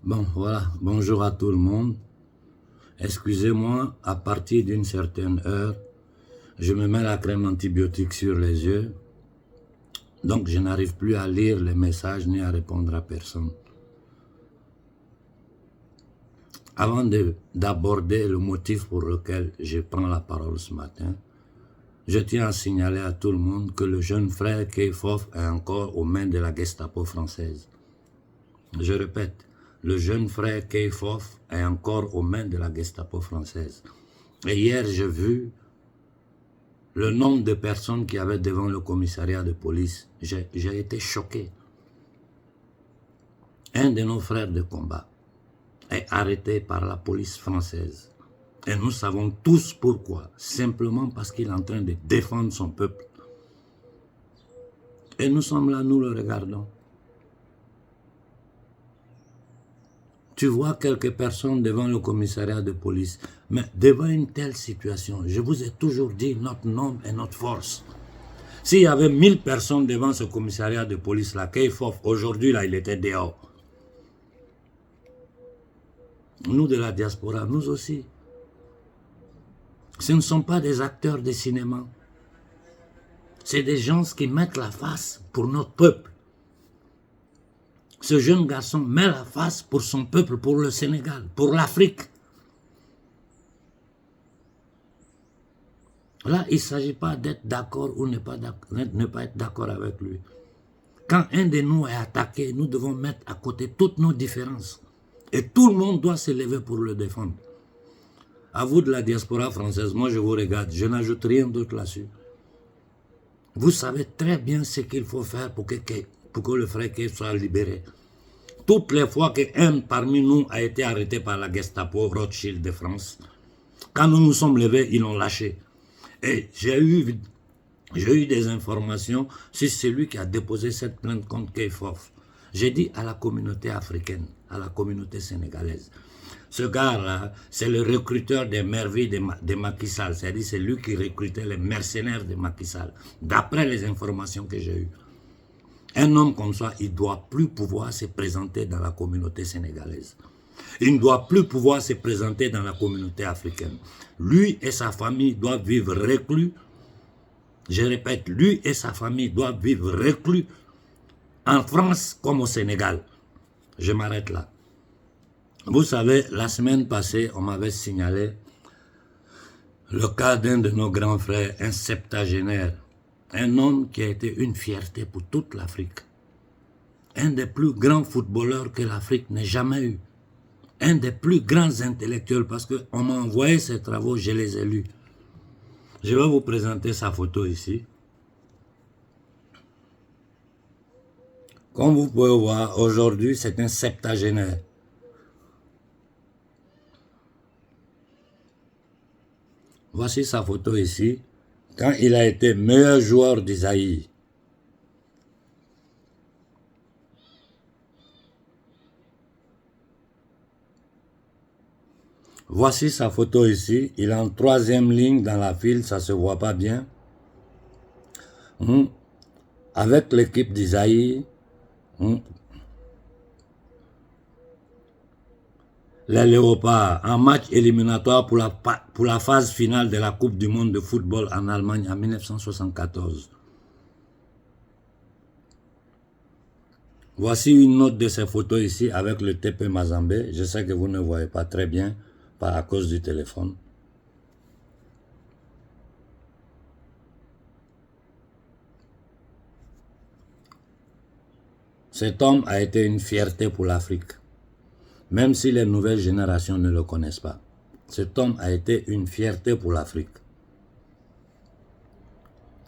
Bon, voilà, bonjour à tout le monde. Excusez-moi, à partir d'une certaine heure, je me mets la crème antibiotique sur les yeux, donc je n'arrive plus à lire les messages ni à répondre à personne. Avant d'aborder le motif pour lequel je prends la parole ce matin, je tiens à signaler à tout le monde que le jeune frère Keifof est encore aux mains de la Gestapo française. Je répète, le jeune frère Keifof est encore aux mains de la Gestapo française. Et hier, j'ai vu le nombre de personnes qu'il y avait devant le commissariat de police. J'ai été choqué. Un de nos frères de combat est arrêté par la police française. Et nous savons tous pourquoi. Simplement parce qu'il est en train de défendre son peuple. Et nous sommes là, nous le regardons. Tu vois quelques personnes devant le commissariat de police. Mais devant une telle situation, je vous ai toujours dit notre nombre et notre force. S'il y avait 1000 personnes devant ce commissariat de police là, Keifof, aujourd'hui là, il était dehors. Nous de la diaspora, nous aussi. Ce ne sont pas des acteurs de cinéma. C'est des gens qui mettent la face pour notre peuple. Ce jeune garçon met la face pour son peuple, pour le Sénégal, pour l'Afrique. Là, il ne s'agit pas d'être d'accord ou ne pas être d'accord avec lui. Quand un de nous est attaqué, nous devons mettre à côté toutes nos différences. Et tout le monde doit se lever pour le défendre. À vous de la diaspora française, moi je vous regarde, je n'ajoute rien d'autre là-dessus. Vous savez très bien ce qu'il faut faire pour que le frère Keifof soit libéré. Toutes les fois qu'un parmi nous a été arrêté par la Gestapo, Rothschild de France, quand nous nous sommes levés, ils l'ont lâché. Et j'ai eu des informations sur celui qui a déposé cette plainte contre Keifof. J'ai dit à la communauté africaine, à la communauté sénégalaise, ce gars-là, c'est le recruteur des merveilles de Macky Sall. C'est-à-dire c'est lui qui recrutait les mercenaires de Macky Sall, d'après les informations que j'ai eues. Un homme comme ça, il ne doit plus pouvoir se présenter dans la communauté sénégalaise. Il ne doit plus pouvoir se présenter dans la communauté africaine. Lui et sa famille doivent vivre reclus. Je répète, lui et sa famille doivent vivre reclus en France comme au Sénégal. Je m'arrête là. Vous savez, la semaine passée, on m'avait signalé le cas d'un de nos grands frères, un septagénaire, un homme qui a été une fierté pour toute l'Afrique. Un des plus grands footballeurs que l'Afrique n'ait jamais eu. Un des plus grands intellectuels, parce qu'on m'a envoyé ses travaux, je les ai lus. Je vais vous présenter sa photo ici. Comme vous pouvez voir, aujourd'hui, c'est un septagénaire. Voici sa photo ici, quand il a été meilleur joueur d'Isaïe. Voici sa photo ici, il est en troisième ligne dans la file, ça ne se voit pas bien. Avec l'équipe d'Isaïe, les Léopards, en match éliminatoire pour la phase finale de la Coupe du Monde de football en Allemagne en 1974. Voici une autre de ces photos ici avec le TP Mazembe. Je sais que vous ne voyez pas très bien à cause du téléphone. Cet homme a été une fierté pour l'Afrique. Même si les nouvelles générations ne le connaissent pas. Cet homme a été une fierté pour l'Afrique.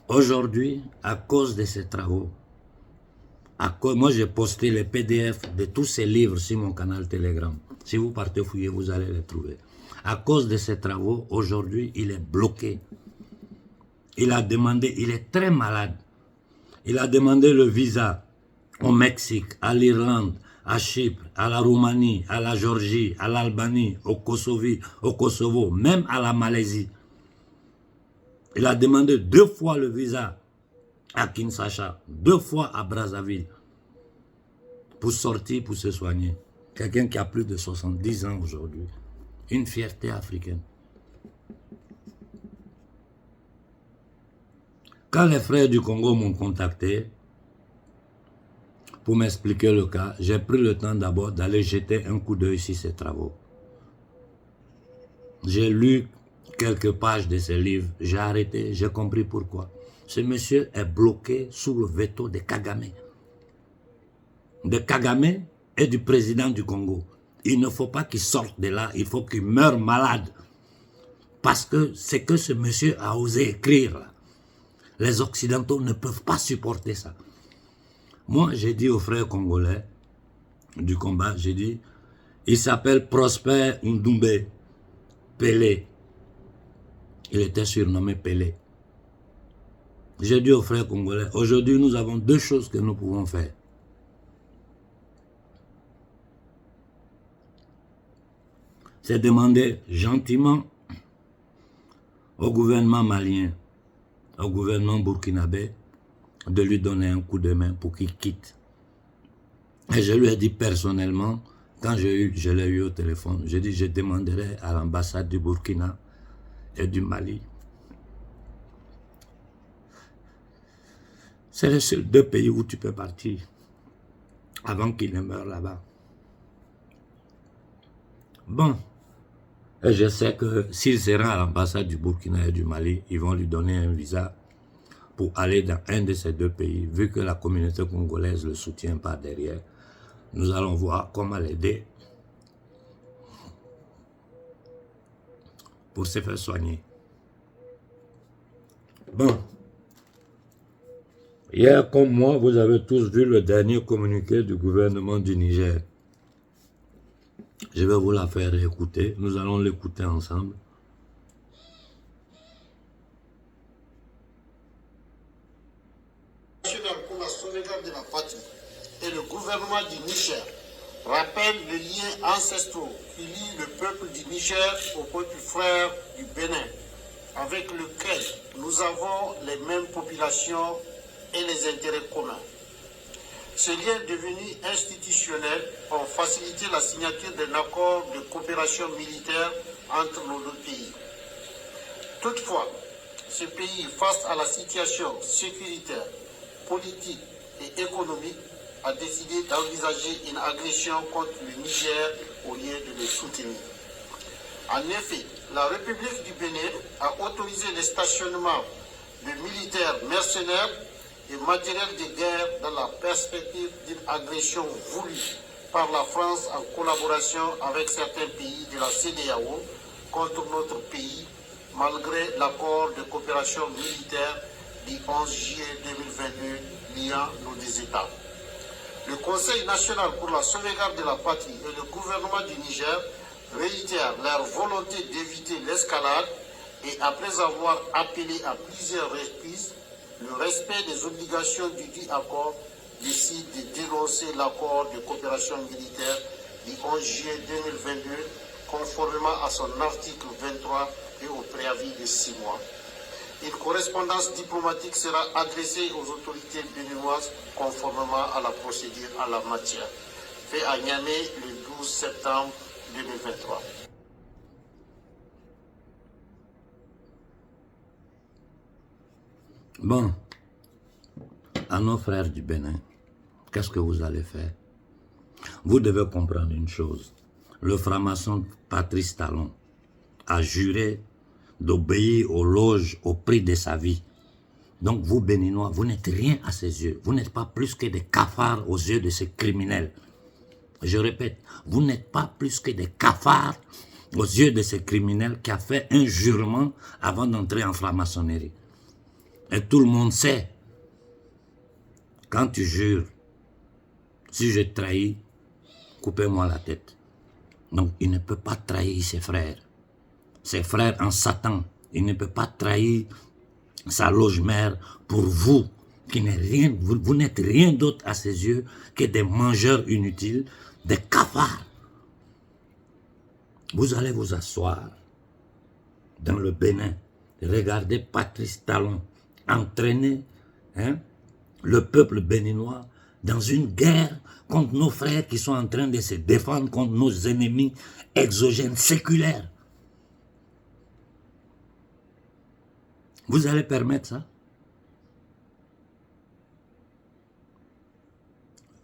Aujourd'hui, à cause de ses travaux, moi j'ai posté les PDF de tous ces livres sur mon canal Telegram. Si vous partez fouiller, vous allez les trouver. À cause de ses travaux, aujourd'hui, il est bloqué. Il a demandé, il est très malade. Il a demandé le visa au Mexique, à l'Irlande, à Chypre, à la Roumanie, à la Géorgie, à l'Albanie, au Kosovo, même à la Malaisie. Il a demandé 2 fois le visa à Kinshasa, 2 fois à Brazzaville, pour sortir, pour se soigner. Quelqu'un qui a plus de 70 ans aujourd'hui. Une fierté africaine. Quand les frères du Congo m'ont contacté pour m'expliquer le cas, j'ai pris le temps d'abord d'aller jeter un coup d'œil sur ses travaux. J'ai lu quelques pages de ses livres, j'ai arrêté, j'ai compris pourquoi. Ce monsieur est bloqué sous le veto de Kagame. De Kagame et du président du Congo. Il ne faut pas qu'il sorte de là, il faut qu'il meure malade. Parce que c'est que ce monsieur a osé écrire là. Les Occidentaux ne peuvent pas supporter ça. Moi, j'ai dit aux frères congolais du combat, j'ai dit, il s'appelle Prosper Ndoumbé Pelé. Il était surnommé Pelé. J'ai dit aux frères congolais, aujourd'hui nous avons deux choses que nous pouvons faire. C'est demander gentiment au gouvernement malien, au gouvernement burkinabé, de lui donner un coup de main pour qu'il quitte. Et je lui ai dit personnellement, quand je l'ai eu au téléphone, j'ai dit je demanderai à l'ambassade du Burkina et du Mali. C'est les seuls deux pays où tu peux partir avant qu'il ne meure là-bas. Bon, et je sais que s'il se rend à l'ambassade du Burkina et du Mali, ils vont lui donner un visa pour aller dans un de ces deux pays, vu que la communauté congolaise le soutient par derrière. Nous allons voir comment l'aider pour se faire soigner. Bon, hier comme moi, vous avez tous vu le dernier communiqué du gouvernement du Niger. Je vais vous la faire écouter, nous allons l'écouter ensemble. Pour la sauvegarde de la patrie et le gouvernement du Niger rappelle les liens ancestraux qui lient le peuple du Niger au peuple frère du Bénin, avec lequel nous avons les mêmes populations et les intérêts communs. Ces liens devenus institutionnels ont facilité la signature d'un accord de coopération militaire entre nos deux pays. Toutefois, ce pays, face à la situation sécuritaire, politique et économique, a décidé d'envisager une agression contre le Niger au lieu de le soutenir. En effet, la République du Bénin a autorisé le stationnement de militaires mercenaires et matériel de guerre dans la perspective d'une agression voulue par la France en collaboration avec certains pays de la CEDEAO contre notre pays, malgré l'accord de coopération militaire du 11 juillet 2022 liant nos deux États. Le Conseil national pour la sauvegarde de la patrie et le gouvernement du Niger réitèrent leur volonté d'éviter l'escalade et après avoir appelé à plusieurs reprises le respect des obligations du dit accord, décide de dénoncer l'accord de coopération militaire du 11 juillet 2022 conformément à son article 23 et au préavis de 6 mois. Une correspondance diplomatique sera adressée aux autorités béninoises conformément à la procédure en la matière. Fait à Niamey le 12 septembre 2023. Bon, à nos frères du Bénin, qu'est-ce que vous allez faire? Vous devez comprendre une chose. Le franc-maçon Patrice Talon a juré d'obéir aux loges au prix de sa vie. Donc vous, Béninois, vous n'êtes rien à ses yeux. Vous n'êtes pas plus que des cafards aux yeux de ces criminels. Je répète, vous n'êtes pas plus que des cafards aux yeux de ces criminels qui a fait un jurement avant d'entrer en franc-maçonnerie. Et tout le monde sait, quand tu jures, si je trahis, coupez-moi la tête. Donc il ne peut pas trahir ses frères en Satan. Il ne peut pas trahir sa loge mère pour vous, qui n'êtes rien, vous n'êtes rien d'autre à ses yeux que des mangeurs inutiles, des cafards. Vous allez vous asseoir dans le Bénin, regardez Patrice Talon entraîner le peuple béninois dans une guerre contre nos frères qui sont en train de se défendre contre nos ennemis exogènes séculaires. Vous allez permettre ça?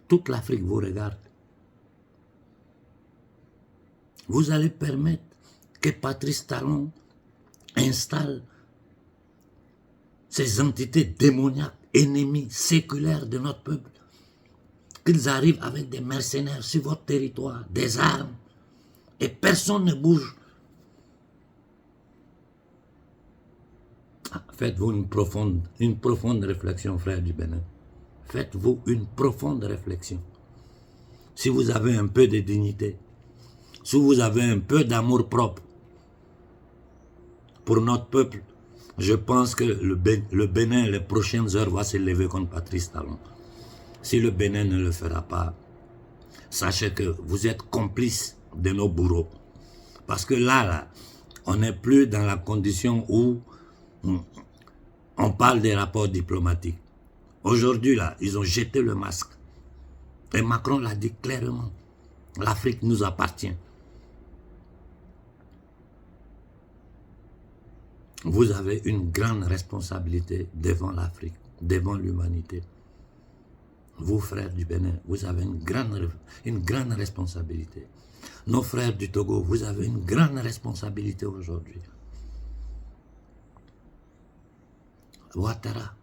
Toute l'Afrique vous regarde. Vous allez permettre que Patrice Talon installe ces entités démoniaques, ennemis séculaires de notre peuple, qu'ils arrivent avec des mercenaires sur votre territoire, des armes, et personne ne bouge. Faites-vous une profonde réflexion, frères du Bénin. Faites-vous une profonde réflexion. Si vous avez un peu de dignité, si vous avez un peu d'amour propre pour notre peuple, je pense que le Bénin, les prochaines heures, va se lever contre Patrice Talon. Si le Bénin ne le fera pas, sachez que vous êtes complices de nos bourreaux. Parce que là, on n'est plus dans la condition où on parle des rapports diplomatiques. Aujourd'hui, là, ils ont jeté le masque. Et Macron l'a dit clairement. L'Afrique nous appartient. Vous avez une grande responsabilité devant l'Afrique, devant l'humanité. Vous, frères du Bénin, vous avez une grande responsabilité. Nos frères du Togo, vous avez une grande responsabilité aujourd'hui. Ouattara,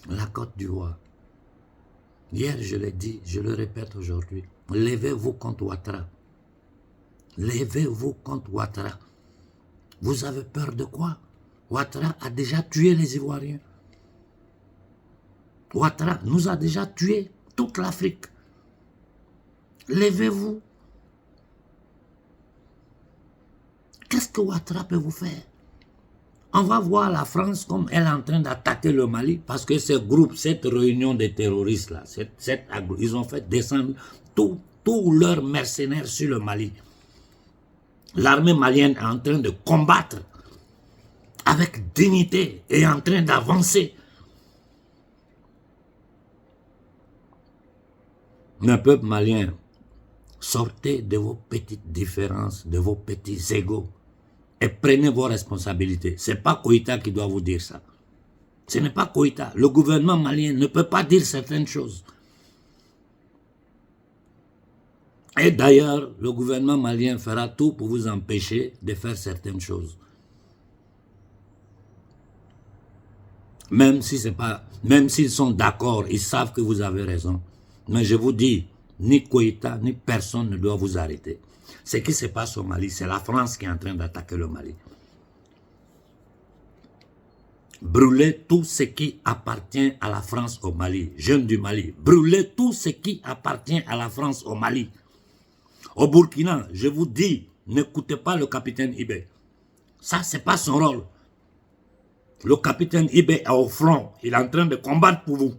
la Côte d'Ivoire. Hier, je l'ai dit, je le répète aujourd'hui. Levez-vous contre Ouattara. Levez-vous contre Ouattara. Vous avez peur de quoi? Ouattara a déjà tué les Ivoiriens. Ouattara nous a déjà tué toute l'Afrique. Levez-vous. Qu'est-ce que Ouattara peut vous faire? On va voir la France comme elle est en train d'attaquer le Mali parce que ce groupe, cette réunion de terroristes-là, ils ont fait descendre tous leurs mercenaires sur le Mali. L'armée malienne est en train de combattre avec dignité et en train d'avancer. Le peuple malien, sortez de vos petites différences, de vos petits égos et prenez vos responsabilités. Ce n'est pas Koïta qui doit vous dire ça. Ce n'est pas Koïta. Le gouvernement malien ne peut pas dire certaines choses. Et d'ailleurs, le gouvernement malien fera tout pour vous empêcher de faire certaines choses. Même s'ils sont d'accord, ils savent que vous avez raison. Mais je vous dis, ni Koïta, ni personne ne doit vous arrêter. Ce qui se passe au Mali, c'est la France qui est en train d'attaquer le Mali. Brûlez tout ce qui appartient à la France au Mali. Jeunes du Mali, brûlez tout ce qui appartient à la France au Mali. Au Burkina, je vous dis, n'écoutez pas le capitaine Ibé. Ça, ce n'est pas son rôle. Le capitaine Ibé est au front. Il est en train de combattre pour vous.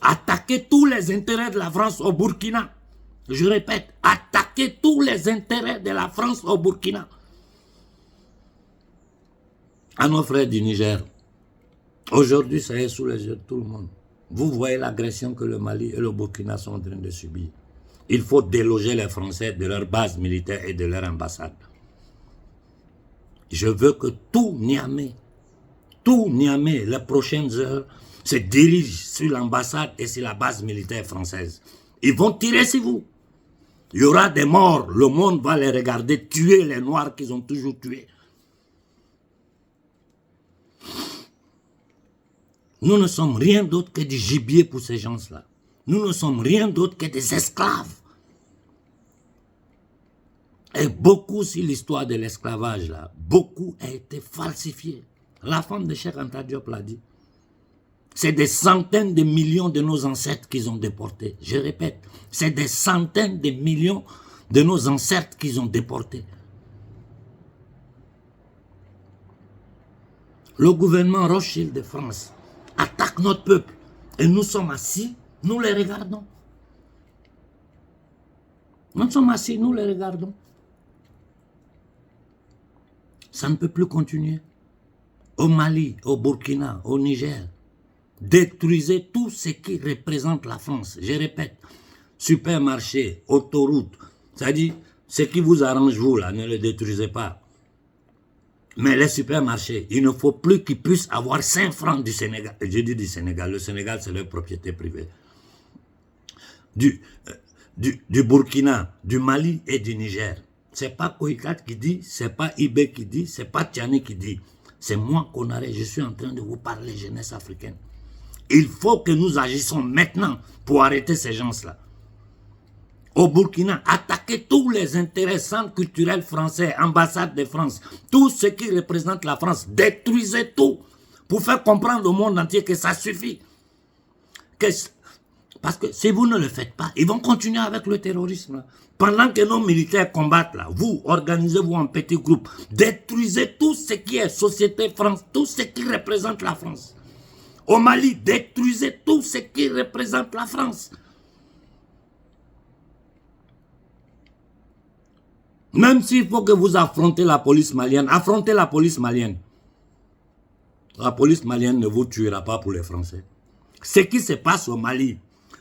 Attaquez tous les intérêts de la France au Burkina. Je répète, attaquez tous les intérêts de la France au Burkina. À nos frères du Niger, aujourd'hui, ça est sous les yeux de tout le monde. Vous voyez l'agression que le Mali et le Burkina sont en train de subir. Il faut déloger les Français de leur base militaire et de leur ambassade. Je veux que tout Niamey, les prochaines heures, se dirige sur l'ambassade et sur la base militaire française. Ils vont tirer sur vous. Il y aura des morts. Le monde va les regarder tuer les Noirs qu'ils ont toujours tués. Nous ne sommes rien d'autre que du gibier pour ces gens-là. Nous ne sommes rien d'autre que des esclaves. Et beaucoup sur l'histoire de l'esclavage, là, beaucoup a été falsifié. La femme de Cheikh Anta Diop l'a dit. C'est des centaines de millions de nos ancêtres qu'ils ont déportés. Je répète, c'est des centaines de millions de nos ancêtres qu'ils ont déportés. Le gouvernement Rothschild de France attaque notre peuple. Et nous sommes assis, nous les regardons. Nous sommes assis, nous les regardons. Ça ne peut plus continuer. Au Mali, au Burkina, au Niger, Détruisez tout ce qui représente la France. Je répète, supermarché, autoroute, c'est-à-dire ce qui vous arrange vous là, ne le détruisez pas. Mais les supermarchés, il ne faut plus qu'ils puissent avoir 5 francs du Sénégal. Je dis du Sénégal, le Sénégal c'est leur propriété privée. Du Burkina, du Mali et du Niger. C'est pas Koïkat qui dit, c'est pas Ibé qui dit, c'est pas Tchani qui dit. C'est moi qu'on arrête, je suis en train de vous parler, jeunesse africaine. Il faut que nous agissons maintenant pour arrêter ces gens-là. Au Burkina, attaquez tous les intérêts centres culturels français, ambassade de France, tout ce qui représente la France, détruisez tout pour faire comprendre au monde entier que ça suffit. Parce que si vous ne le faites pas, ils vont continuer avec le terrorisme. Là. Pendant que nos militaires combattent, là, vous, organisez-vous en petits groupes, détruisez tout ce qui est société France, tout ce qui représente la France. Au Mali, détruisez tout ce qui représente la France. Même s'il faut que vous affrontez la police malienne, affrontez la police malienne. La police malienne ne vous tuera pas pour les Français. Ce qui se passe au Mali,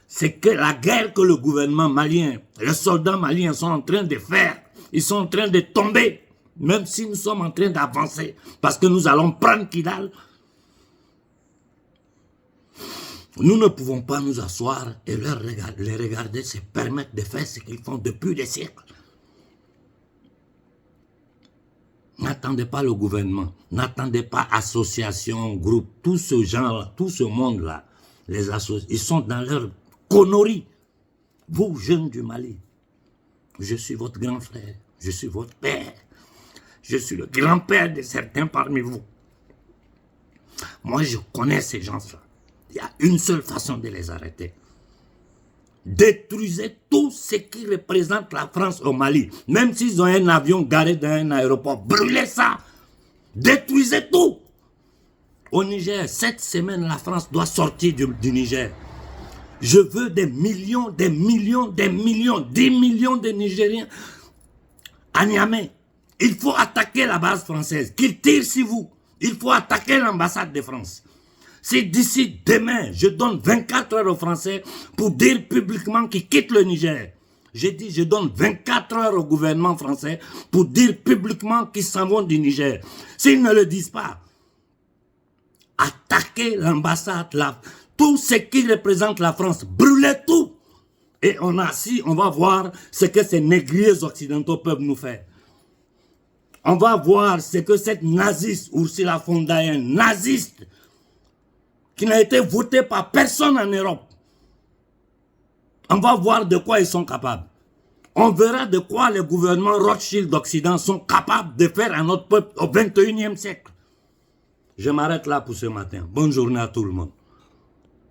c'est que la guerre que le gouvernement malien, les soldats maliens sont en train de faire, ils sont en train de tomber, même si nous sommes en train d'avancer, parce que nous allons prendre Kidal. Nous ne pouvons pas nous asseoir et les regarder se permettre de faire ce qu'ils font depuis des siècles. N'attendez pas le gouvernement, n'attendez pas association, groupe, tout ce genre-là, tout ce monde-là, les associations, ils sont dans leur connerie. Vous, jeunes du Mali, je suis votre grand frère, je suis votre père, je suis le grand-père de certains parmi vous. Moi, je connais ces gens-là. Il y a une seule façon de les arrêter. Détruisez tout ce qui représente la France au Mali. Même s'ils ont un avion garé dans un aéroport, brûlez ça. Détruisez tout. Au Niger, cette semaine, la France doit sortir du Niger. Je veux des millions, 10 millions de Nigériens à Niamey. Il faut attaquer la base française, qu'ils tirent sur vous. Il faut attaquer l'ambassade de France. Si d'ici demain, je donne 24 heures aux Français pour dire publiquement qu'ils quittent le Niger. J'ai dit, je donne 24 heures au gouvernement français pour dire publiquement qu'ils s'en vont du Niger. S'ils ne le disent pas, attaquez l'ambassade, tout ce qui représente la France, brûlez tout. Et on va voir ce que ces négriers occidentaux peuvent nous faire. On va voir ce que cette naziste, Ursula von der Leyen, naziste, qui n'a été votée par personne en Europe. On va voir de quoi ils sont capables. On verra de quoi les gouvernements Rothschild d'Occident sont capables de faire à notre peuple au 21e siècle. Je m'arrête là pour ce matin. Bonne journée à tout le monde.